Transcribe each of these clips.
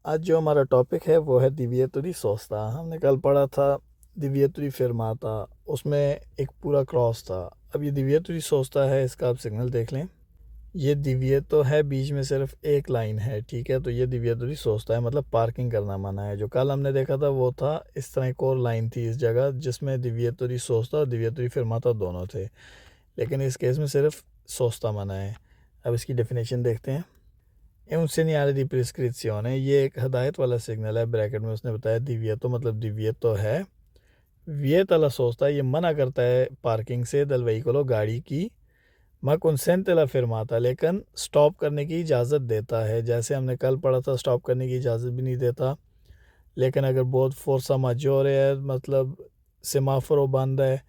आज जो हमारा टॉपिक है वो है दिव्येतु दी सोस्ता। हमने कल पढ़ा था दिव्येतु दी फिरमाता, उसमें एक पूरा क्रॉस था। अब ये दिव्येतु दी सोस्ता है, इसका आप सिग्नल देख लें। ये दिव्येतो है, बीच में सिर्फ एक लाइन है, ठीक है। तो ये दिव्येतु दी सोस्ता है, मतलब पार्किंग करना मना है। जो कल हमने देखा था वो था इस तरह एक और लाइन थी इस जगह जिसमें दिव्येतु दी सोस्ता और दिव्येतु दी फिरमाता दोनों थे, लेकिन इस केस में सिर्फ सोस्ता मना है। अब इसकी डेफिनेशन देखते हैं। è un segnale di prescrizione, ये एक हदायत वाला सिग्नल है। ब्रैकेट में उसने बताया दिव्येतो मतलब दिव्येतो है। वियत अला सोचता है, ये मना करता है पार्किंग से दल वहीकलो गाड़ी की। मा consente la fermata, लेकिन स्टॉप करने की इजाज़त देता है। जैसे हमने कल पढ़ा था स्टॉप करने की इजाज़त भी नहीं देता, लेकिन अगर बहुत फोर्सा माजोर है, मतलब सेमाफोरो बंद है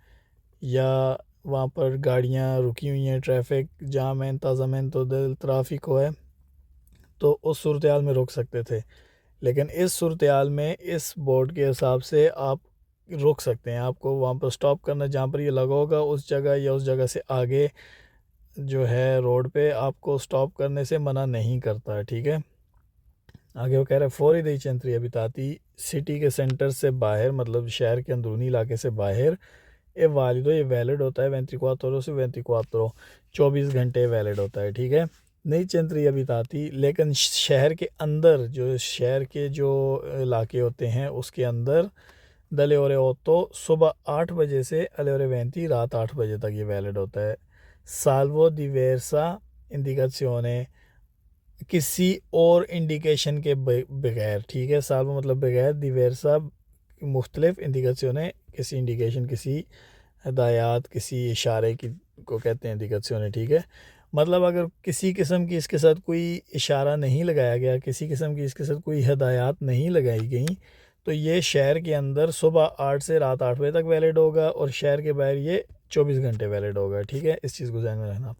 या वहाँ पर गाड़ियाँ रुकी हुई हैं, ट्रैफिक जाम है, इंतज़ाम तो दिल ट्राफिक हो है, तो उस सूरत हाल में रोक सकते थे। लेकिन इस सूरत हाल में इस बोर्ड के हिसाब से आप रोक सकते हैं। आपको वहाँ पर स्टॉप करना, जहाँ पर ये लगा होगा उस जगह या उस जगह से आगे जो है रोड पे आपको स्टॉप करने से मना नहीं करता है, ठीक है। आगे वो कह रहा है फौरी दई चंत्री अबिताती, सिटी के सेंटर से बाहर, मतलब शहर के अंदरूनी इलाके से बाहर। ये वालिदो, ये वैलिड होता है 24 से 24, 24 घंटे वैलिड होता है, ठीक है। नई चंत्री अबिताती, लेकिन शहर के अंदर, जो शहर के जो इलाके होते हैं उसके अंदर दले ओरे ओतो सुबह 8 बजे से अले ओरे 20 रात 8 बजे तक ये वैलिड होता है। साल्वो दिवेरसा इंडिकेशने, किसी और इंडिकेशन के बगैर, ठीक है। साल्वो मतलब बगैर, दिवेरसा मुख्तलिफ, इंडिकेशने किसी इंडिकेशन, किसी हदायत, किसी इशारे की को कहते हैं इंडिकेशने, ठीक है। मतलब अगर किसी किस्म की इसके साथ कोई इशारा नहीं लगाया गया, किसी किस्म की इसके साथ कोई हदायत नहीं लगाई गई, तो ये शहर के अंदर सुबह 8 से रात 8 बजे तक वैलिड होगा और शहर के बाहर ये 24 घंटे वैलिड होगा, ठीक है। इस चीज़ को ध्यान में रखना।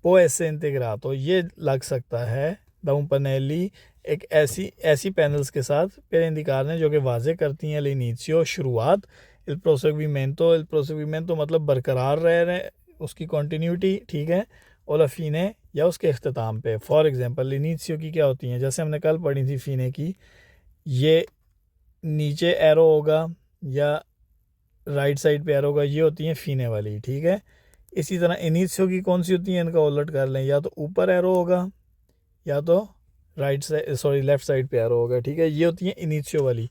वो ऐसे इंतग्रा, तो ये लग सकता है दाऊं पनेली एक ऐसी पैनल्स के साथ पर इंदिकार ने जो कि वाजे करती हैं लिनीशियो शुरुआत, इल प्रोसेगुमेंटो मतलब बरकरार रह रहे उसकी कंटिन्यूटी, ठीक है। ओला फीने या उसके अख्ताम पे। फॉर एग्जांपल लिनीशियो की क्या होती हैं, जैसे हमने कल पढ़ी थी फीने की, ये नीचे एरो होगा या राइट साइड पे एरो होगा, ये होती हैं फीने वाली, ठीक है। इसी तरह इनिशियो की कौन सी होती है, इनका उलट कर लें, या तो ऊपर एरो होगा या तो लेफ़्ट साइड पे एरो होगा, ठीक है। ये होती है इनिशियो वाली।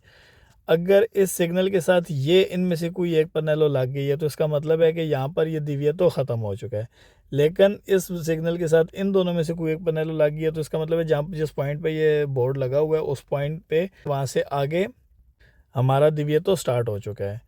अगर इस सिग्नल के साथ ये इनमें से कोई एक पैनल लग गई है तो इसका मतलब है कि यहाँ पर ये दिव्य तो ख़त्म हो चुका है। लेकिन इस सिग्नल के साथ इन दोनों में से कोई एक पैनल लग गई है तो इसका मतलब है जहाँ जिस पॉइंट पे ये बोर्ड लगा हुआ है उस पॉइंट पे वहाँ से आगे हमारा दिव्य तो स्टार्ट हो चुका है।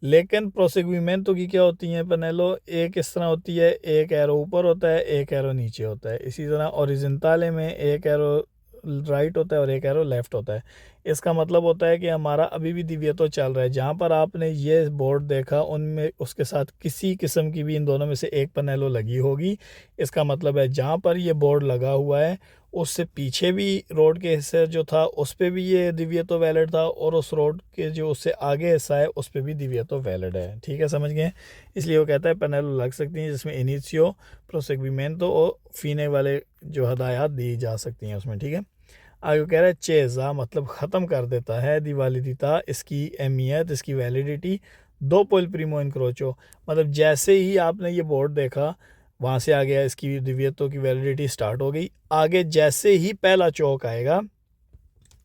लेकिन प्रोसेगुमेंटो की क्या होती हैं पैनलों, एक इस तरह होती है, एक एरो ऊपर होता है, एक एरो नीचे होता है। इसी तरह ओरिजेंटल में एक एरो राइट होता है और एक एरो लेफ़्ट होता है। इसका मतलब होता है कि हमारा अभी भी दिव्य तो चल रहा है। जहाँ पर आपने ये बोर्ड देखा उनमें उसके साथ किसी किस्म की भी इन दोनों में से एक पैनलो लगी होगी। इसका मतलब है जहाँ पर ये बोर्ड लगा हुआ है उससे पीछे भी रोड के हिस्से जो था उस पर भी ये दिव्य तो वैलिड था, और उस रोड के जो उससे आगे हिस्सा है उस पर भी दिव्य तो वैलिड है, ठीक है। समझ गए। इसलिए वो कहता है पैनल लग सकती हैं जिसमें इनिशियो, प्रोसेगुमेंटो और फीने वाले जो हदायत दी जा सकती हैं उसमें, ठीक है। आगे कह रहा है चेज़ा मतलब ख़त्म कर देता है, दिवालिदिता इसकी अहमियत, इसकी वैलिडिटी। दो पोल प्रीमो इनक्रोचो, मतलब जैसे ही आपने ये बोर्ड देखा वहाँ से आ गया, इसकी दिव्यत्व की वैलिडिटी स्टार्ट हो गई। आगे जैसे ही पहला चौक आएगा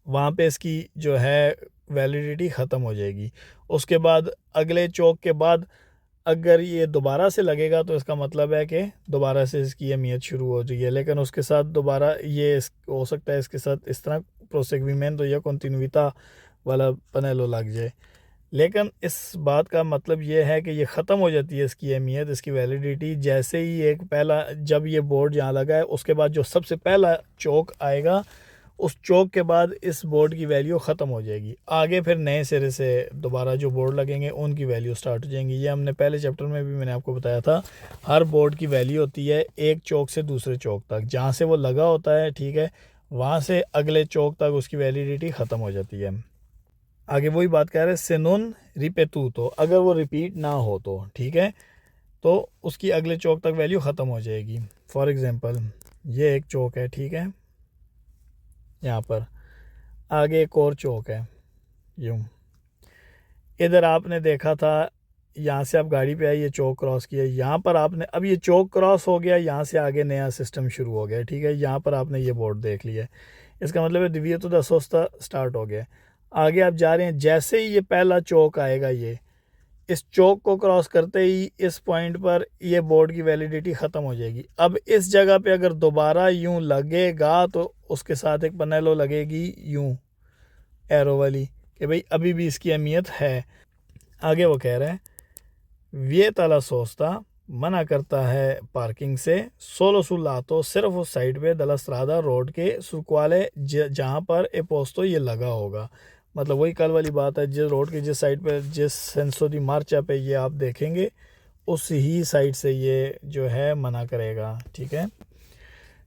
वहाँ पे इसकी जो है वैलिडिटी ख़त्म हो जाएगी। उसके बाद अगले चौक के बाद अगर ये दोबारा से लगेगा तो इसका मतलब है कि दोबारा से इसकी अहमियत शुरू हो रही है। लेकिन उसके साथ दोबारा ये हो सकता है इसके साथ इस तरह प्रोसेगुमेंटो या कंटिन्यूइटा वाला पैनलो लग जाए। लेकिन इस बात का मतलब ये है कि ये ख़त्म हो जाती है इसकी अहमियत, इसकी वैलिडिटी, जैसे ही एक पहला, जब ये बोर्ड जहाँ लगा है उसके बाद जो सबसे पहला चौक आएगा उस चौक के बाद इस बोर्ड की वैल्यू ख़त्म हो जाएगी। आगे फिर नए सिरे से दोबारा जो बोर्ड लगेंगे उनकी वैल्यू स्टार्ट हो जाएंगी। ये हमने पहले चैप्टर में भी मैंने आपको बताया था। हर बोर्ड की वैल्यू होती है एक चौक से दूसरे चौक तक, जहाँ से वो लगा होता है, ठीक है, वहाँ से अगले चौक तक उसकी वैलिडिटी ख़त्म हो जाती है। आगे वही बात कह रहे हैं सेनोन रिपेतू, तो अगर वो रिपीट ना हो तो, ठीक है, तो उसकी अगले चौक तक वैल्यू ख़त्म हो जाएगी। फॉर एग्ज़ाम्पल ये एक चौक है, ठीक है, यहाँ पर आगे एक और चौक है, यूँ इधर आपने देखा था, यहाँ से आप गाड़ी पे आई, ये चौक क्रॉस किया, यहाँ पर आपने, अब ये चौक क्रॉस हो गया, यहाँ से आगे नया सिस्टम शुरू हो गया, ठीक है, यहाँ पर आपने ये बोर्ड देख लिया, इसका मतलब है दिव्यतो दा सोस्ता स्टार्ट हो गया। आगे आप जा रहे हैं, जैसे ही ये पहला चौक आएगा, ये इस चौक को क्रॉस करते ही इस पॉइंट पर ये बोर्ड की वैलिडिटी ख़त्म हो जाएगी। अब इस जगह पे अगर दोबारा यूं लगेगा तो उसके साथ एक पनेलो लगेगी यूं एरो वाली कि भाई अभी भी इसकी अहमियत है। आगे वो कह रहे हैं वियतला सोस्ता मना करता है पार्किंग से, सोलो सुलातो सिर्फ उस साइड पे दलस्त्रादा रोड के सुकवाले जहाँ पर ए पोस्तो ये लगा होगा। मतलब वही कल वाली बात है, जिस रोड की जिस साइड पे, जिस सेंसो दी मार्चा पे ये आप देखेंगे उस ही साइड से ये जो है मना करेगा, ठीक है।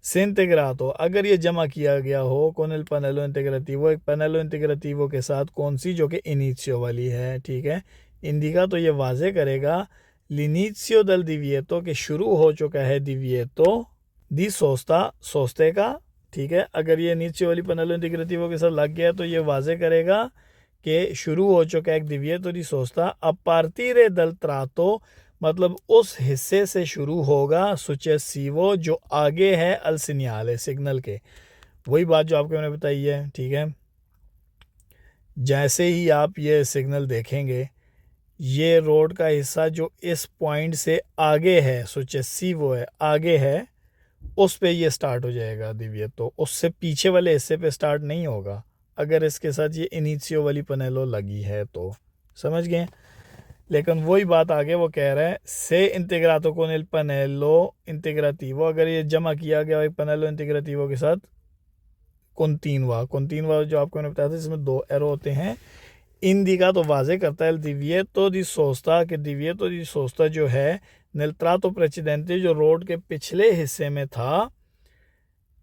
से इंटेग्रातो अगर ये जमा किया गया हो कौन एल पनेलो इंटेग्रेटिवो, एक पनेलो इंटेग्रेटिवो के साथ, कौन सी, जो कि इनिशियो वाली है, ठीक है। इंडिका तो ये वाजे करेगा लिनिशियो दल दिविएतो के शुरू हो चुका है दिविएतो दी सोस्ता सोस्ते का, ठीक है। अगर ये नीचे वाली पनेलो इंटीग्रेटिवो के साथ लग गया तो ये वाजे करेगा कि शुरू हो चुका है एक दिविएतो दी सोस्ता अब पार्टीरे दल त्रातो, मतलब उस हिस्से से शुरू होगा सुचेसिवो जो आगे है अल सिग्नल सिग्नल के। वही बात जो आपको मैंने बताई है, ठीक है। जैसे ही आप ये सिग्नल देखेंगे, ये रोड का हिस्सा जो इस पॉइंट से आगे है, सुचेसिवो है, आगे है, उस पे ये स्टार्ट हो जाएगा दिव्यतो, उससे पीछे वाले हिस्से पे स्टार्ट नहीं होगा अगर इसके साथ ये इनिशियो वाली पनेलो लगी है तो, समझ गए। लेकिन वही बात आगे वो कह रहा है से इंटीग्रातो con el पनेलो इंटीग्रेटिवो, अगर ये जमा किया गया एक पनेलो इंटीग्रेटिवो के साथ कॉन्टिन्वा जो आपको मैंने बताया था जिसमें दो एरो होते हैं, इंडिका तो वाजे करता है दिव्यतो दी सोस्ता कि दिव्यतो दी सोस्ता जो है नेल्ट्रातो प्रेसिडेंटे जो रोड के पिछले हिस्से में था,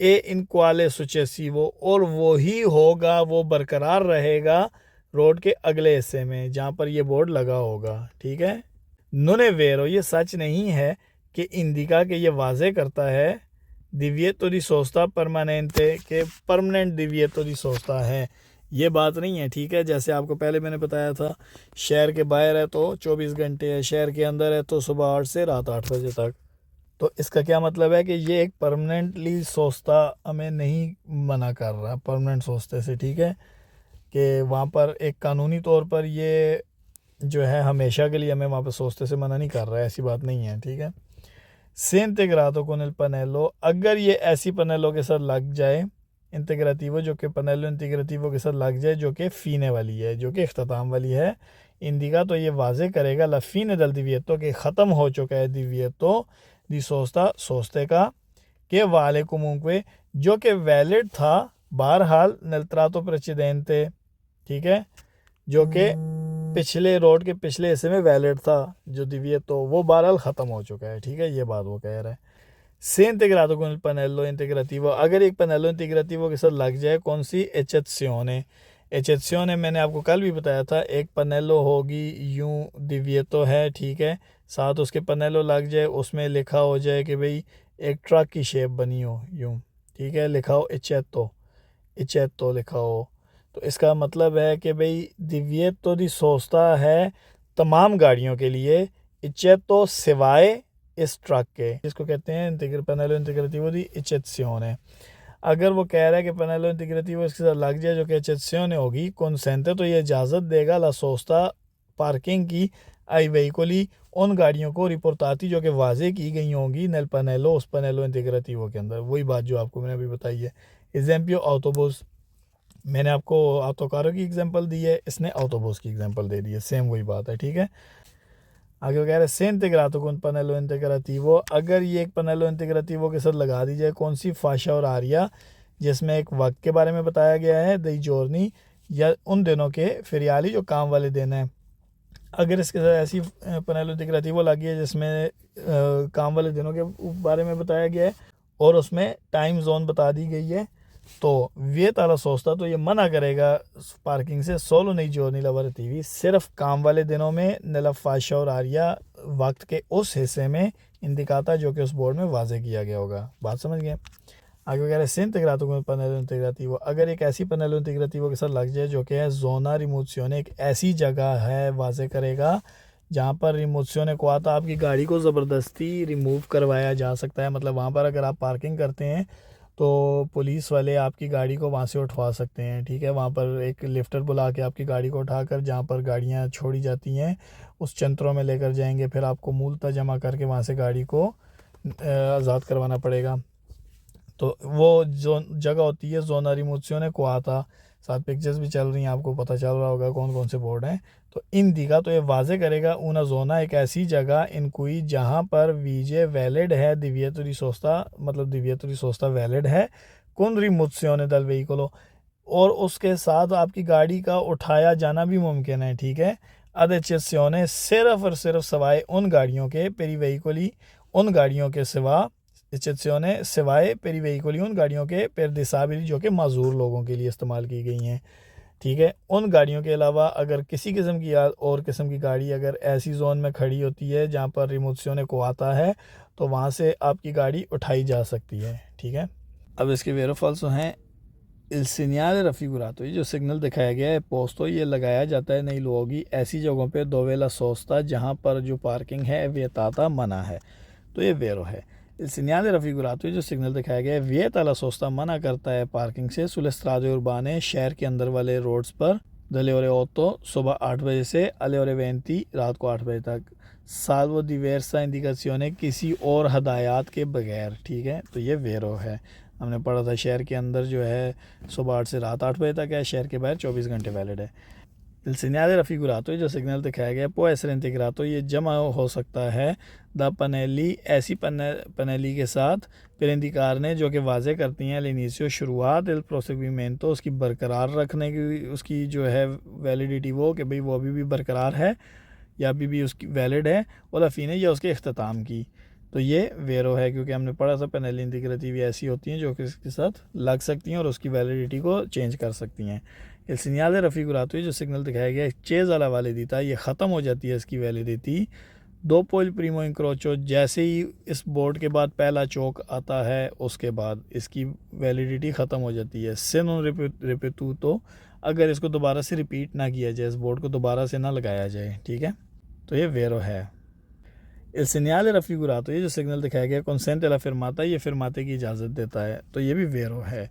ए इनक्वाले सुचेसिवो, और वो ही होगा, वो बरकरार रहेगा रोड के अगले हिस्से में जहाँ पर ये बोर्ड लगा होगा, ठीक है। नुने वेरो ये सच नहीं है कि इंडिका के ये वाजे करता है दिव्यतो दी सोस्ता परमानेंटे के परमानेंट दिव्यतो दी सोस्ता है, ये बात नहीं है, ठीक है। जैसे आपको पहले मैंने बताया था शहर के बाहर है तो 24 घंटे है, शहर के अंदर है तो सुबह 8 से रात 8 बजे तक। तो इसका क्या मतलब है कि ये एक परमानेंटली सोचता हमें नहीं मना कर रहा, परमानेंट सोचते से, ठीक है, कि वहाँ पर एक कानूनी तौर पर ये जो है हमेशा के लिए हमें वहाँ पर सोचते से मना नहीं कर रहा है, ऐसी बात नहीं है, ठीक है। से इंटेग्रातो con el पनेलो अगर ये ऐसी पनेलो के साथ लग जाए, इंटीग्रेटिवो जो कि पनेलो इंटीग्रेटिवो के साथ लग जाए जो कि फीने वाली है, जो कि इख्तिताम वाली है, इंडिका तो ये वाजे करेगा ला फीने दल दिव्यतो के ख़त्म हो चुका है दिव्यतो दी सोस्ता सोस्ते का के वाले कुमुंक्वे जो कि वैलिड था बहरहाल नेल्ट्रातो प्रेसिडेंटे, ठीक है, जो कि पिछले रोड के पिछले हिस्से में वैलिड था जो दिव्यतो, वो बहरहाल ख़त्म हो चुका है, ठीक है, ये बात वो कह रहा है। से इंटीग्रातो con el पनेलो इंटीग्रेटिवो अगर एक पनेलो इंटीग्रेटिवो के साथ लग जाए कौन सी, एचेत्सियोने मैंने आपको कल भी बताया था, एक पनेलो होगी यूं दिव्यतो है, ठीक है, साथ उसके पनेलो लग जाए, उसमें लिखा हो जाए कि भाई एक ट्रक की शेप बनी हो यूं, ठीक है, लिखा हो इचेतो लिखा हो, तो इसका मतलब है कि भाई दिव्यतो दी सोस्ता है तमाम गाड़ियों के लिए, इचेतो सिवाय इस ट्रक के, इसको कहते हैं पनेलो इंटीग्रेटिवो दी इचेत्सियोने। अगर वो कह रहा है कि पनेलो इंटीग्रेटिवो इसके साथ लग जाए जो कि इचेत्सियोने होगी कॉन्सेंटे, तो ये इजाज़त देगा ला सोस्ता पार्किंग की आई वेहिकोली उन गाड़ियों को रिपोर्टाती जो कि वाजे की गई होंगी नेल पनेलो उस पनेलो इंटीग्रेटिवो के अंदर। वही बात जो आपको मैंने अभी बताई है। एग्जाम्पल ऑटोबूस, मैंने आपको ऑटोकारों की एग्जांपल दी है, इसने ऑटोबूस की एग्जांपल दे दी है, सेम वही बात है, ठीक है। आगे वो कह रहे हैं से इंटीग्रातो con पनेलो इंटीग्रेटिवो अगर ये एक पनेलो इंटीग्रेटिवो के साथ लगा दी जाए कौन सी, फाशा और आरिया, जिसमें एक वक्त के बारे में बताया गया है, दई जोरनी या उन दिनों के फिरियाली जो काम वाले दिन हैं, अगर इसके साथ ऐसी पनेलो इंटीग्रेटिवो लगी है जिसमें काम वाले दिनों के बारे में बताया गया है और उसमें टाइम जोन बता दी गई है, तो वे ताला सोचता तो ये मना करेगा पार्किंग से, सोलो नहीं जोड़नी लवर टीवी, सिर्फ काम वाले दिनों में नला फाशा और आरिया वक्त के उस हिस्से में इंडिकाता जो कि उस बोर्ड में वाजे किया गया होगा। बात समझ गए। आगे कह रहे हैं से इंटीग्रातो con panello integrativo, अगर एक ऐसी पैनल इंटीग्रेटिव के साथ लग जाए जो कि है जोना रिमोशियोने, एक ऐसी जगह है वाजे करेगा जहाँ पर रिमोशियोने को आता आपकी गाड़ी को ज़बरदस्ती रिमूव करवाया जा सकता है। मतलब वहाँ पर अगर आप पार्किंग करते हैं तो पुलिस वाले आपकी गाड़ी को वहाँ से उठवा सकते हैं। ठीक है, वहाँ पर एक लिफ्टर बुला के आपकी गाड़ी को उठाकर जहाँ पर गाड़ियाँ छोड़ी जाती हैं उस चंत्रों में लेकर जाएंगे, फिर आपको मूलतः जमा करके वहाँ से गाड़ी को आज़ाद करवाना पड़ेगा। तो वो जो जगह होती है जोना रिमोशियोने को आता, साथ पिक्चर्स भी चल रही हैं, आपको पता चल रहा होगा कौन कौन से बोर्ड हैं। तो इन दिखा तो ये वाजे करेगा una जोना, एक ऐसी जगह इन कोई जहाँ पर वीजे वैलिड है दिव्येतो दी सोस्ता, मतलब दिव्येतो दी सोस्ता वैलिड है con rimozione dal veicolo, और उसके साथ आपकी गाड़ी का उठाया जाना भी मुमकिन है। ठीक है, ad eccezione, सिर्फ और सिर्फ सवाए उन गाड़ियों के per i veicoli, उन गाड़ियों के सिवा eccezione सिवाय per i veicoli, उन गाड़ियों के per disabili जो कि माजूर लोगों के लिए इस्तेमाल की गई हैं। ठीक है, उन गाड़ियों के अलावा अगर किसी किस्म की और किस्म की गाड़ी अगर ऐसी जोन में खड़ी होती है जहाँ पर रिमोशियोने को आता है तो वहाँ से आपकी गाड़ी उठाई जा सकती है। ठीक है, अब इसके वेरो फाल्सो हैं il segnale raffigurato, ये जो सिग्नल दिखाया गया है पोस्तो, ये लगाया जाता है नई लोगों की ऐसी जगहों पे dove la sosta, जहाँ पर जो पार्किंग है वियताता मना है। तो ये वेरो है। il segnale raffigurato, ये जो सिग्नल दिखाया गया है vieta la sosta, मना करता है पार्किंग से sulle strade urbane, शहर के अंदर वाले रोड्स पर dalle ore 8 सुबह 8 बजे से alle ore 20 रात को 8 बजे तक, salvo diversa indicazione, किसी और हदायत के बगैर। ठीक है, तो ये वेरो है। हमने पढ़ा था शहर के अंदर जो है सुबह 8 से रात 8 बजे तक है, शहर के बाहर 24 घंटे वैलिड है। il segnale raffigurato, ये जो सिग्नल दिखाया गया può essere integrato, ये जमा हो सकता है द पनेली, ऐसी पनेली के साथ per indicare, जो कि वाजे करती हैं l'inizio, शुरुआत, il proseguimento, उसकी बरकरार रखने की, उसकी जो है वैलिडिटी वो कि भाई वो अभी भी बरकरार है या अभी भी उसकी वैलिड है, और la fine या उसके अख्ताम की। तो ये वेरो है, क्योंकि हमने पढ़ा था पैनल इंटीग्रेटिव ऐसी होती हैं जो कि इसके साथ लग सकती हैं और उसकी वैलिडिटी को चेंज कर सकती हैं। il segnale raffigurato, जो सिग्नल दिखाया गया है चेज़ वाला वैलिडिटी, ये ख़त्म हो जाती है इसकी validity dopo il primo incrocio, जैसे ही इस बोर्ड के बाद पहला चौक आता है उसके बाद इसकी वैलिडिटी ख़त्म हो जाती है। से non ripetuto, अगर इसको दोबारा से रिपीट ना किया जाए, इस बोर्ड को दोबारा से ना लगाया जाए। ठीक है, तो ये वेरो है। il segnale raffigurato, ये जो सिग्नल दिखाया गया consente la fermata, ये फिरमाते की इजाज़त देता है, तो ये भी वेरो है।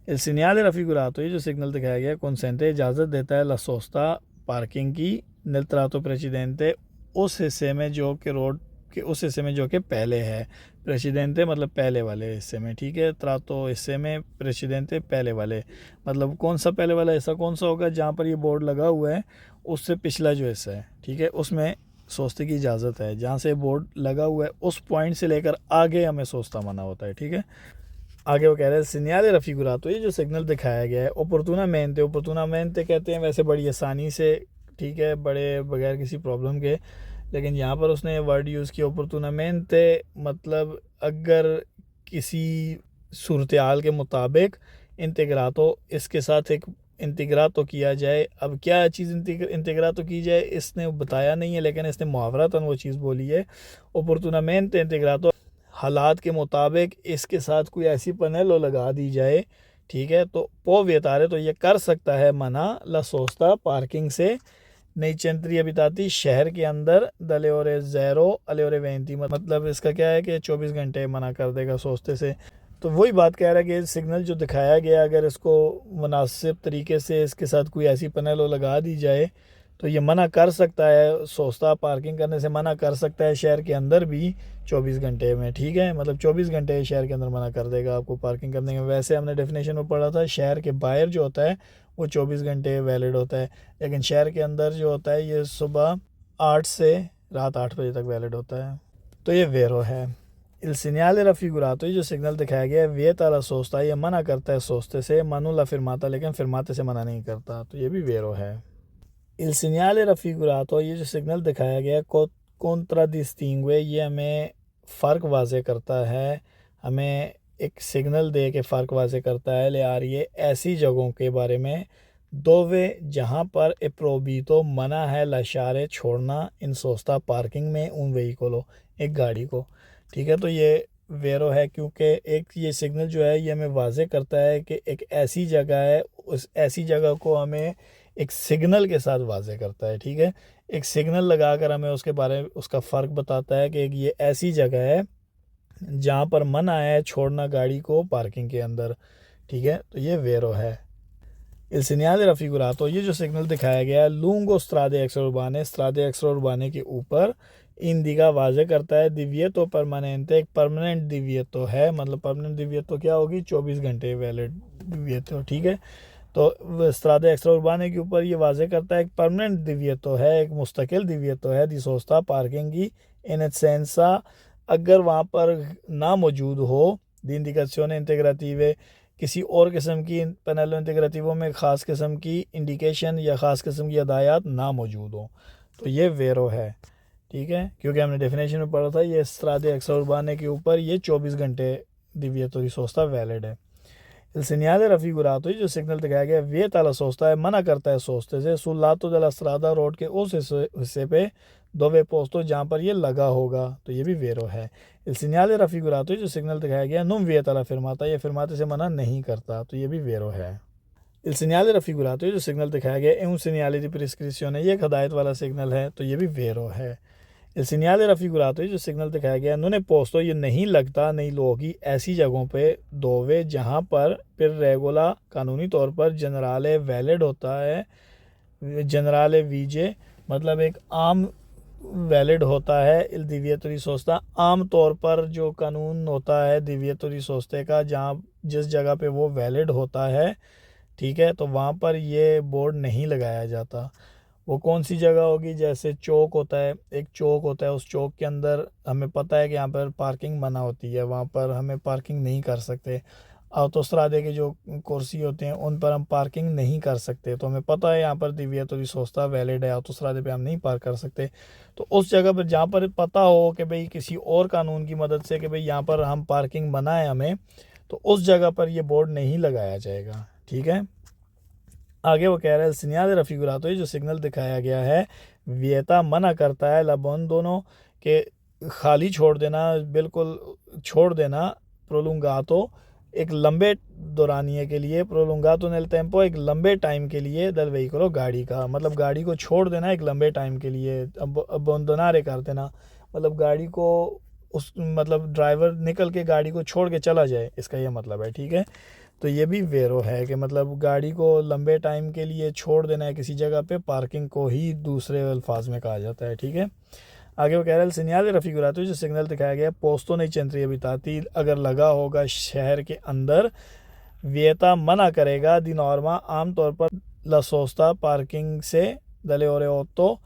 il segnale raffigurato, ये जो सिग्नल दिखाया गया consente, इजाज़त देता है la sosta, पार्किंग की nel tratto precedente, उस हिस्से में जो कि रोड के उस हिस्से में जो कि पहले है। प्रेसिडेंटे मतलब पहले वाले हिस्से में। ठीक है, त्रातो हिस्से में, प्रेसिडेंटे पहले वाले, मतलब कौन सा पहले वाला हिस्सा कौन सा होगा जहाँ पर ये बोर्ड लगा हुआ है उससे पिछला जो हिस्सा है। ठीक है, उसमें सोचते की इजाज़त है। जहाँ से बोर्ड लगा हुआ है उस पॉइंट से लेकर आगे हमें सोचता मना होता है। ठीक है, आगे वो कह रहे हैं सिग्नले raffigurato, ये जो सिग्नल दिखाया गया है opportunamente कहते हैं वैसे बड़ी आसानी से। ठीक है, बड़े बगैर किसी प्रॉब्लम के, लेकिन यहाँ पर उसने वर्ड यूज़ किया opportunamente, मतलब अगर किसी सूरत हाल के मुताबिक इंटीग्रातो, इसके साथ एक इंटीग्रातो किया जाए। अब क्या चीज़ इंटीग्रातो की जाए इसने बताया नहीं है, लेकिन इसने मुहावरतन वो चीज़ बोली है opportunamente इंटीग्रातो, हालात के मुताबिक इसके साथ कोई ऐसी पैनल लगा दी जाए। ठीक है, तो पो वेतारे, तो ये कर सकता है मना ला सोस्ता, पार्किंग से नई चंत्री अबिताती, शहर के अंदर दले और ज़ैरो अले और वेंती, मतलब इसका क्या है कि 24 घंटे मना कर देगा सोचते से। तो वही बात कह रहा है कि सिग्नल जो दिखाया गया अगर इसको मुनासिब तरीके से इसके साथ कोई ऐसी पैनल लगा दी जाए तो ये मना कर सकता है, सोचता पार्किंग करने से मना कर सकता है शहर के अंदर भी 24 घंटे में। ठीक है, मतलब 24 घंटे शहर के अंदर मना कर देगा आपको पार्किंग करने में। वैसे हमने डेफिनेशन में पढ़ा था शहर के बाहर जो होता है वो 24 घंटे वैलिड होता है, लेकिन शहर के अंदर जो होता है ये सुबह 8 से रात 8 बजे तक वैलिड होता है। तो ये वेरो है। il segnale raffigurato, ये जो सिग्नल दिखाया गया है vieta la sosta, ये मना करता है सोचते से, manu la firmata, लेकिन फिरमाते से मना नहीं करता, तो ये भी वेरो है। il segnale raffigurato, ये जो सिग्नल दिखाया गया contraddistingue, ये हमें फ़र्क वाज़े करता है, हमें एक सिग्नल दे के फ़र्क वाज़े करता है ले आ रही है ऐसी जगहों के बारे में dove जहाँ पर ए proibito मना है lasciare छोड़ना इन सोस्ता पार्किंग में उन व्हीकलों एक गाड़ी को। ठीक है, तो ये वेरो है क्योंकि एक ये सिग्नल जो है ये हमें वाजे करता है कि एक ऐसी जगह है, उस ऐसी जगह को हमें एक सिग्नल के साथ वाजे करता है। ठीक है, एक सिग्नल लगाकर हमें उसके बारे में उसका फ़र्क बताता है कि ये ऐसी जगह है जहाँ पर मना है छोड़ना गाड़ी को पार्किंग के अंदर। ठीक है, तो ये वेरो है। Il segnale raffigurato, ये जो सिग्नल दिखाया गया है लूंगो स्ट्रादे एक्स्ट्रा उर्बाने के ऊपर इंडिका वाजे करता है दिव्यतो परमानेंटे, एक परमानेंट दिव्यतो है। मतलब परमानेंट दिव्यतो क्या होगी, 24 घंटे वैलिड दिव्यतो। ठीक है, तो स्ट्रादे एक्स्ट्रा उर्बाने के ऊपर ये वाजे करता है एक परमानेंट दिव्यतो है, एक मुस्तकिल दिव्यतो है दी सोस्ता पार्किंग की इन एसेंसा, अगर वहाँ पर ना मौजूद हो दी इंडिकेशने इंटीग्रेटिवे, किसी और किस्म की पेनेलो इंटीग्रेटिवो में ख़ास किस्म की इंडिकेशन या ख़ास किस्म की हदायत ना मौजूद हो, तो ये वेरो है। ठीक है, क्योंकि हमने डेफिनेशन में पढ़ा था ये स्ट्रादे एक्स्ट्रा उर्बाने के ऊपर ये 24 घंटे दिव्यतो दी सोस्ता वैलिड है। Il segnale raffigurato, जो सिग्नल दिखाया गया विeta la सोचता है मना करता है सोचते से sul lato della strada, road के उस हिस्से पे dove posto जहाँ पर ये लगा होगा, तो ये भी वेरो है। Il segnale raffigurato, जो सिग्नल दिखाया गया non vieta la fermata, ये fermate से मना नहीं करता, तो ये भी वेरो है। Il segnale raffigurato, जो सिग्नल दिखाया गया è un segnale di prescrizione, ये एक हदायत वाला सिग्नल है, तो ये भी वेरो है। Il segnale raffigurato, जो सिग्नल दिखाया गया non è posto, ये नहीं लगता नहीं लोगी ऐसी जगहों पे dove जहाँ पर फिर रेगुला कानूनी तौर पर जनराले वैलिड होता है, जनराले वीजे मतलब एक आम वैलिड होता है। इल दिव्यतो दी सोस्ता, आम तौर पर जो कानून होता है दिव्यतो दी सोस्ते का, जहाँ जिस जगह पे वो वैलिड होता है, ठीक है, तो वहाँ पर ये बोर्ड नहीं लगाया जाता। वो कौन सी जगह होगी, जैसे चौक होता है, एक चौक होता है, उस चौक के अंदर हमें पता है कि यहाँ पर पार्किंग मना होती है, वहाँ पर हमें पार्किंग नहीं कर सकते। ऑटोस्ट्रादे के जो कुर्सी होते हैं उन पर हम पार्किंग नहीं कर सकते, तो हमें पता है यहाँ पर दिव्यतो दी सोस्ता वैलिड है, ऑटोस्ट्रादे पे हम नहीं पार्क कर सकते। तो उस जगह पर जहाँ पर पता हो कि भाई किसी और कानून की मदद से कि भाई यहाँ पर हम पार्किंग मना है हमें, तो उस जगह पर ये बोर्ड नहीं लगाया जाएगा। ठीक है, आगे वो कह रहा है सिग्नल रफिगुरातो, जो सिग्नल दिखाया गया है वियता मना करता है लबन दोनों के खाली छोड़ देना, बिल्कुल छोड़ देना, प्रोलुंगातो एक लंबे दौरानिए के लिए, प्रोलुंगातो नेल टेम्पो एक लंबे टाइम के लिए, दल व्हीकलो गाड़ी का, मतलब गाड़ी को छोड़ देना एक लंबे टाइम के लिए, अबोंदोनारे कर देना, मतलब गाड़ी को उस मतलब ड्राइवर निकल के गाड़ी को छोड़ के चला जाए, इसका ये मतलब है। ठीक है, तो ये भी वेरो है कि मतलब गाड़ी को लंबे टाइम के लिए छोड़ देना है किसी जगह पे, पार्किंग को ही दूसरे अल्फाज में कहा जाता है। ठीक है, आगे वो कह रहा है सिग्नल रफिगुरातो, जो सिग्नल दिखाया गया पोस्तो नहीं चंद्रिय बिताती, अगर लगा होगा शहर के अंदर, वियता मना करेगा दी नॉर्मा आमतौर पर लसोस्ता पार्किंग से दले ओरे ओतो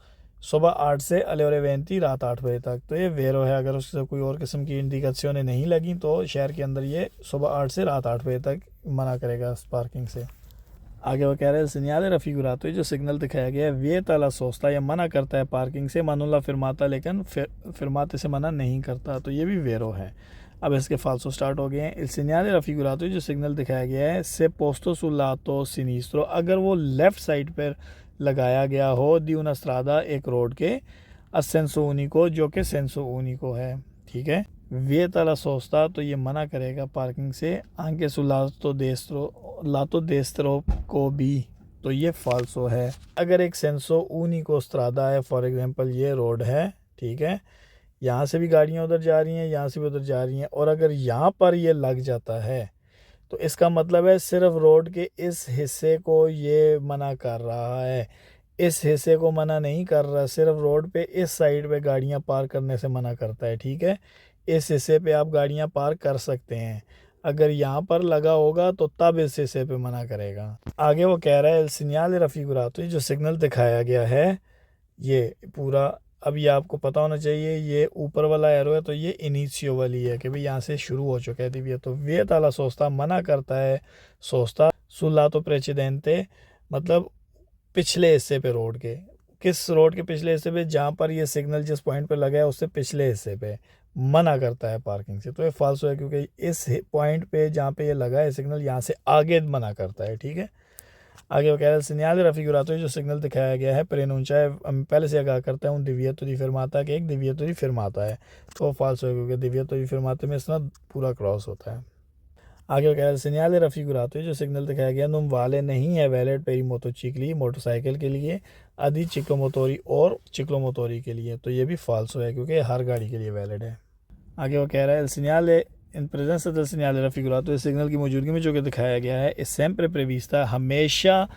सुबह 8 से अलेवरे 20 रात 8 बजे तक, तो ये वेरो है। अगर उससे कोई और किस्म की इंडिकेशनें नहीं लगी तो शहर के अंदर ये सुबह 8 से रात 8 बजे तक मना करेगा पार्किंग से। आगे वो कह रहे हैं सिग्नल रफिगुरातो, जो सिग्नल दिखाया गया है वियता ला सोस्ता, या मना करता है पार्किंग से, मानुला फिरमाता, लेकिन फिरमाते से मना नहीं करता, तो ये भी वेरो है। अब इसके फालसो स्टार्ट हो गए हैं। इल सिग्नल रफिगुरातो, जो सिग्नल दिखाया गया है से पोस्तो सुलातो सिनिस्त्रो, अगर वो लेफ़्ट साइड पर लगाया गया हो दी una strada, एक रोड के, असेंसो उनिको, जो कि सेंसो उनिको है। ठीक है, वियता ला सोस्ता, तो ये मना करेगा पार्किंग से, आंके सु लातो देस्त्रो को भी, तो ये फाल्सो है। अगर एक सेंसो उनिको स्ट्रादा है, फॉर एग्जांपल ये रोड है, ठीक है, यहाँ से भी गाड़ियाँ उधर जा रही हैं, यहाँ से भी उधर जा रही हैं, और अगर यहाँ पर ये लग जाता है तो इसका मतलब है सिर्फ रोड के इस हिस्से को ये मना कर रहा है, इस हिस्से को मना नहीं कर रहा, सिर्फ रोड पे इस साइड पे गाड़ियाँ पार्क करने से मना करता है। ठीक है, इस हिस्से पे आप गाड़ियाँ पार्क कर सकते हैं, अगर यहाँ पर लगा होगा तो तब इस हिस्से पे मना करेगा। आगे वो कह रहा है सिग्नल रफिगुरातो, जो सिग्नल दिखाया गया है ये पूरा, अब ये आपको पता होना चाहिए, ये ऊपर वाला एरो है तो ये इनिशियो वाली है कि भाई यहाँ से शुरू हो चुका है दिव्य, तो वे ताला सोचता मना करता है सोचता सुला तो प्रेसिडेंटे, मतलब पिछले हिस्से पे रोड के, किस रोड के पिछले हिस्से पे, जहाँ पर ये सिग्नल जिस पॉइंट पे लगा है उससे पिछले हिस्से पे मना करता है पार्किंग से, तो ये फाल्सो है क्योंकि इस पॉइंट पे जहाँ पे ये लगा है सिग्नल यहाँ से आगे मना करता है। ठीक है, आगे वो कह रहा है segnale raffigurato, जो सिग्नल दिखाया गया है preannuncia है, पहले से आगाह करता है un divieto di fermata के एक divieto di fermata है, तो फॉल्स है क्योंकि divieto di fermata में इसमें पूरा क्रॉस होता है। आगे वो कह रहा है segnale raffigurato, जो सिग्नल दिखाया गया non vale नहीं है valid per i motocicli motorcycle के लिए, आदि चिक्लोमोटोरी और चिक्लोमोटोरी के लिए, तो ये भी फॉल्स है क्योंकि हर गाड़ी के लिए वैलिड है। आगे वो कह रहा है segnale in presence del segnale raffigurato, इस सिग्नल की मौजूदगी में जो कि दिखाया गया है, इस sempre prevista, हमेशा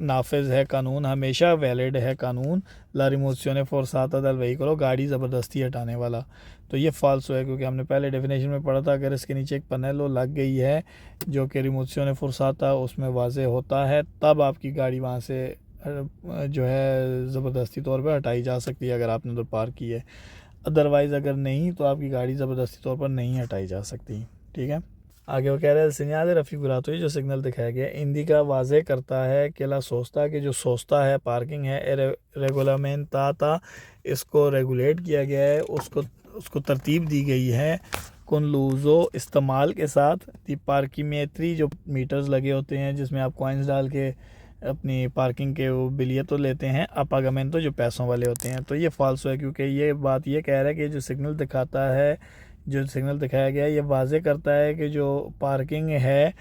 नाफिज है कानून, हमेशा वैलिड है कानून, ला रिमोzione forzata del veicolo, गाड़ी ज़बरदस्ती हटाने वाला, तो ये फॉल्स है क्योंकि हमने पहले डेफिनेशन में पढ़ा था अगर इसके नीचे एक पनेलो लग गई है जो कि रिमोzione forzata उसमें वाजे होता है, तब आपकी गाड़ी वहाँ से जो है ज़बरदस्ती तौर पे हटाई जा सकती है अगर आपने उधर पार्क की है, अदरवाइज़ अगर नहीं तो आपकी गाड़ी ज़बरदस्ती तौर पर नहीं हटाई जा सकती। ठीक है, आगे वो कह रहा है segnale raffigurato, जो सिग्नल दिखाया गया इंडिका वाजे करता है कि ला सोस्ता के जो सोस्ता है पार्किंग है रेगुलामेंटाता, इसको रेगुलेट किया गया है, उसको तरतीब दी गई है con l'uso इस्तेमाल के साथ दी पार्किमेट्री, जो मीटर्स लगे होते हैं जिसमें आप कॉइन्स डाल के अपनी पार्किंग के वो बिलिये तो लेते हैं, अपागामेंटो जो पैसों वाले होते हैं, तो ये फॉल्स है क्योंकि ये बात ये कह रहा है कि जो सिग्नल दिखाता है, जो सिग्नल दिखाया गया है ये वाजे करता है कि जो पार्किंग है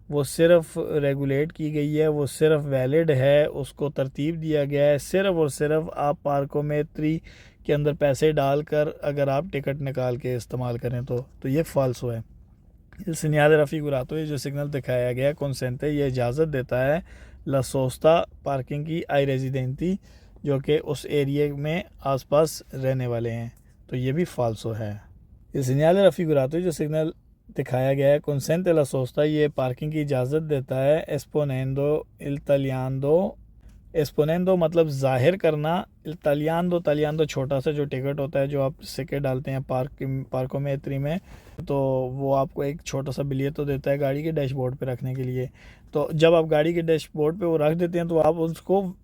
वो सिर्फ रेगुलेट की गई है, वो सिर्फ वैलिड है, उसको तरतीब दिया गया है सिर्फ और सिर्फ आप पार्कोमेट्री के अंदर पैसे डालकर अगर आप टिकट निकाल के इस्तेमाल करें तो ये फॉल्स है। segnale raffigurato, ये जो सिग्नल दिखाया गया consente, ये इजाज़त देता है ला सोस्ता पार्किंग की आई रेजिडेंटी, जो कि उस एरिए में आसपास रहने वाले हैं, तो ये भी फॉल्स है। segnale raffigurato, जो सिग्नल दिखाया गया है consente la sosta, ये पार्किंग की इजाज़त देता है esponendo मतलब ज़ाहिर करना, tagliando छोटा सा जो टिकट होता है जो आप सिक्के डालते हैं पार्कोमेट्री में, तो वो आपको एक छोटा सा बिलिये तो देता है गाड़ी के डैशबोर्ड पे रखने के लिए, तो जब आप गाड़ी के डैशबोर्ड पे वो रख देते हैं तो आप उसको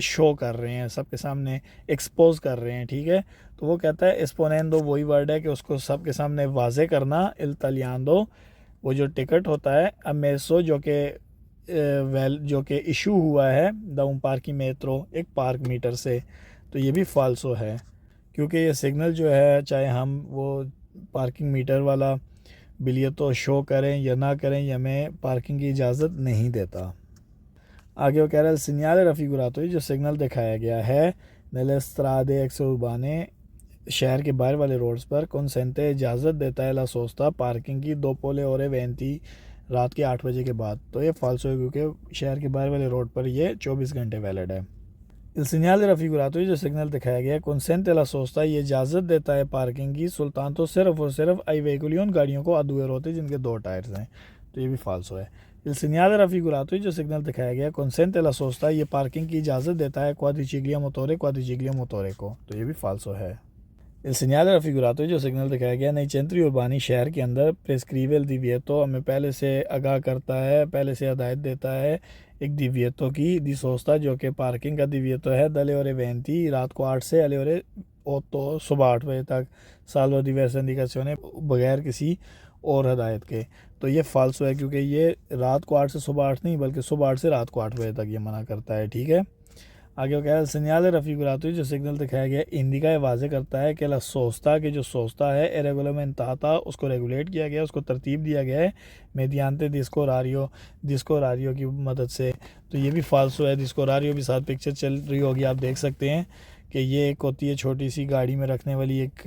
शो कर रहे हैं, सबके सामने एक्सपोज कर रहे हैं। ठीक है, तो वो कहता है esponendo वही वर्ड है कि उसको सबके सामने वाजे करना, tagliando वो जो टिकट होता है, ammesso जो कि इशू हुआ है द un parchimetro एक पार्क मीटर से, तो ये भी फाल्सो है क्योंकि ये सिग्नल जो है चाहे हम वो पार्किंग मीटर वाला बिलिये तो शो करें या ना करें, ये हमें पार्किंग की इजाज़त नहीं देता। आगे वो कह रहा है segnale raffigurato, जो सिग्नल दिखाया गया है nelle strade extraurbane, शहर के बाहर वाले रोड्स पर consente इजाज़त देता है ला सोस्ता पार्किंग की dopo le ore 20 रात के 8 बजे के बाद, तो ये फाल्सो है क्योंकि शहर के बाहर वाले रोड पर ये 24 घंटे वैलिड है। segnale raffigurato, जो सिग्नल दिखाया गया consente la sosta, ये इजाज़त देता है पार्किंग की सुल्तान तो सिर्फ और सिर्फ आई वेहिकली उन गाड़ियों को अदुए होते जिनके 2 टायर्स हैं, तो ये भी फाल्सो है। segnale raffigurato, जो सिग्नल दिखाया गया consente la sosta, ये पार्किंग की इजाज़त देता है quadriciclo motore को, तो ये भी फाल्सो है। segnale raffigurato, जो सिग्नल दिखाया गया नई centri urbani शहर के अंदर prescrive il divieto, हमें पहले से आगाह करता है, पहले से हिदायत देता है एक divieto की दी सोस्ता, जो कि पार्किंग का divieto है dalle ore 20 रात को 8 से alle ore 8 सुबह 8 बजे तक, salvo diverse indicazioni बगैर किसी और हिदायत के, तो ये फाल्सो है क्योंकि ये रात को 8 से सुबह 8 नहीं बल्कि सुबह 8 से रात को 8 बजे तक ये मना करता है। ठीक है, आगे क्या है segnale raffigurato, जो सिग्नल दिखाया गया इंडिका ये वाजे करता है कि ला सोस्ता के जो सोस्ता है रेगुलामेंटाता, उसको रेगुलेट किया गया, उसको तरतीब दिया गया है mediante disco orario की मदद से, तो ये भी फाल्सो है। disco orario भी साथ पिक्चर चल रही होगी, आप देख सकते हैं कि ये एक होती है छोटी सी गाड़ी में रखने वाली एक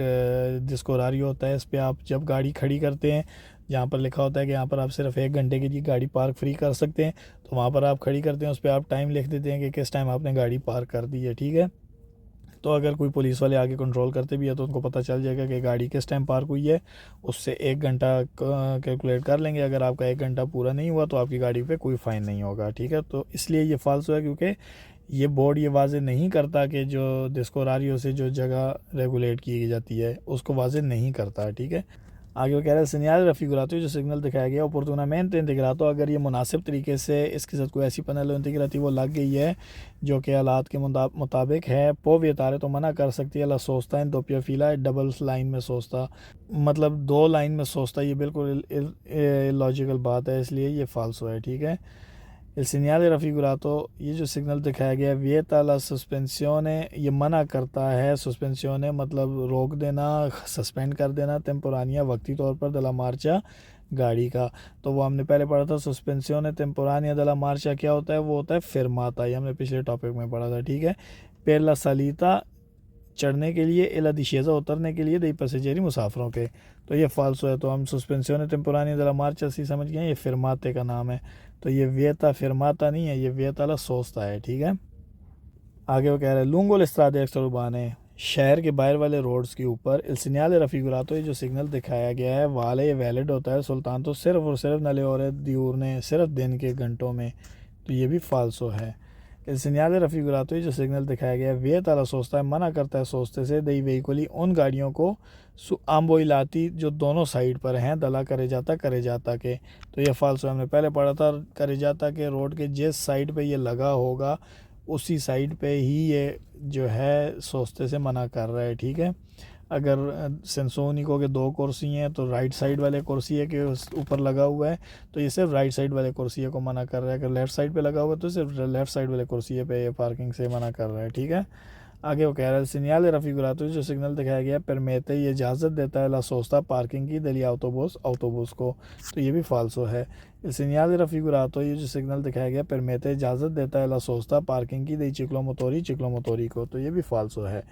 disco orario होता है, इस पर आप जब गाड़ी खड़ी करते हैं जहाँ पर लिखा होता है कि यहाँ पर आप सिर्फ 1 घंटे के लिए गाड़ी पार्क फ्री कर सकते हैं, तो वहाँ पर आप खड़ी करते हैं, उस पर आप टाइम लिख देते हैं कि किस टाइम आपने गाड़ी पार्क कर दी है। ठीक है, तो अगर कोई पुलिस वाले आगे कंट्रोल करते भी है तो उनको पता चल जाएगा कि गाड़ी किस टाइम पार्क हुई है, उससे 1 घंटा कैलकुलेट कर लेंगे, अगर आपका 1 घंटा पूरा नहीं हुआ तो आपकी गाड़ी पे कोई फ़ाइन नहीं होगा। ठीक है, तो इसलिए ये फाल्सो है क्योंकि ये बोर्ड ये वाजे नहीं करता कि जो disco orario से जो जगह रेगुलेट की जाती है उसको वाजे नहीं करता। ठीक है, आगे वो कह रहा है segnale raffigurato, जो सिग्नल दिखाया गया opportunamente integrato, अगर ये मुनासिब तरीके से इसके साथ कोई ऐसी पनेलो इंटीग्रेटिव लग गई है जो कि हालात के मुताबिक है, पो वियतारे तो मना कर सकती है ला सोस्ता इन दोपिया फीला, डबल लाइन में सोचता मतलब 2 लाइन में सोचता, ये बिल्कुल लॉजिकल बात है, इसलिए ये फाल्सो है। ठीक है, Il segnale raffigurato, ये जो सिग्नल दिखाया गया है, vieta la sospensione, ये मना करता है, sospensione मतलब रोक देना, सस्पेंड कर देना, temporanea वक्ती तौर पर, della marcia गाड़ी का। तो वो हमने पहले पढ़ा था, sospensione temporanea della marcia क्या होता है, वो होता है fermata, ये हमने पिछले टॉपिक में पढ़ा था, ठीक है। per la salita चढ़ने के लिए, एला डिशेज़ा उतरने के लिए, दई पैसेंजरी मुसाफरों के। तो ये फाल्सो है, तो हम सस्पेंसियोने टेम्पोरानिया दella marcia सी समझ गए, ये फिरमाते का नाम है। तो ये विeta फिरमाता नहीं है, ये विeta la सोस्ता है, ठीक है। आगे वो कह रहे हैं लूंगो le strade extraurbane, शहर के बाहर वाले रोड्स के ऊपर, il segnale raffigurato, ये जो सिग्नल दिखाया गया है, वाले ये वैलिड होता है, सुल्तान तो सिर्फ और सिर्फ नले और दियूरने, सिर्फ दिन के घंटों में। तो ये भी फाल्सो है। il segnale raffigurato, ये जो सिग्नल दिखाया गया है, vieta la सोचता है, मना करता है सोचते से, दई वेहिकोली उन गाड़ियों को, आम्बोइलाती जो दोनों साइड पर हैं, दला करे जाता के। तो ये फाल्सो हमने पहले पढ़ा था, करे जाता के रोड के जिस साइड पे ये लगा होगा उसी साइड पे ही ये जो है सोचते से मना कर रहा है, ठीक है। अगर सेंसोनिको के दो कुर्सी हैं तो राइट साइड वाले कुर्सी के ऊपर लगा हुआ है, तो ये सिर्फ राइट साइड वाले कुर्सी को मना कर रहा है। अगर लेफ़्ट साइड पे लगा हुआ है तो सिर्फ लेफ़्ट साइड वाले कुर्सी पे ये पार्किंग से मना कर रहा है, ठीक है। आगे वो कह रहा है सिग्नल raffigurato, जो सिग्नल दिखाया गया परमेते, ये इजाज़त देता है ला सोस्ता पार्किंग की, दली ऑटोबूस को। तो ये भी फाल्सो है। सिग्नल raffigurato, ये जो सिग्नल दिखाया गया परमेते, इजाज़त देता है ला सोस्ता पार्किंग की, दई चिक्लोमोटोरी को। तो ये भी फाल्सो है।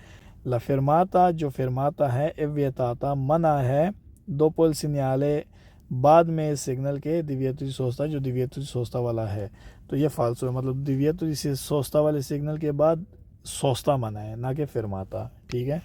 ला फिरमाता, जो फिरमाता है, एवियताता मना है, दोपो il segnale बाद में इस सिग्नल के, दिव्यतु दी सोस्ता, जो दिव्यतु दी सोस्ता वाला है। तो ये फाल्सो है, मतलब दिव्यतु दी सोस्ता वाले सिग्नल के बाद सोस्ता मना है, ना कि फिरमाता, ठीक है।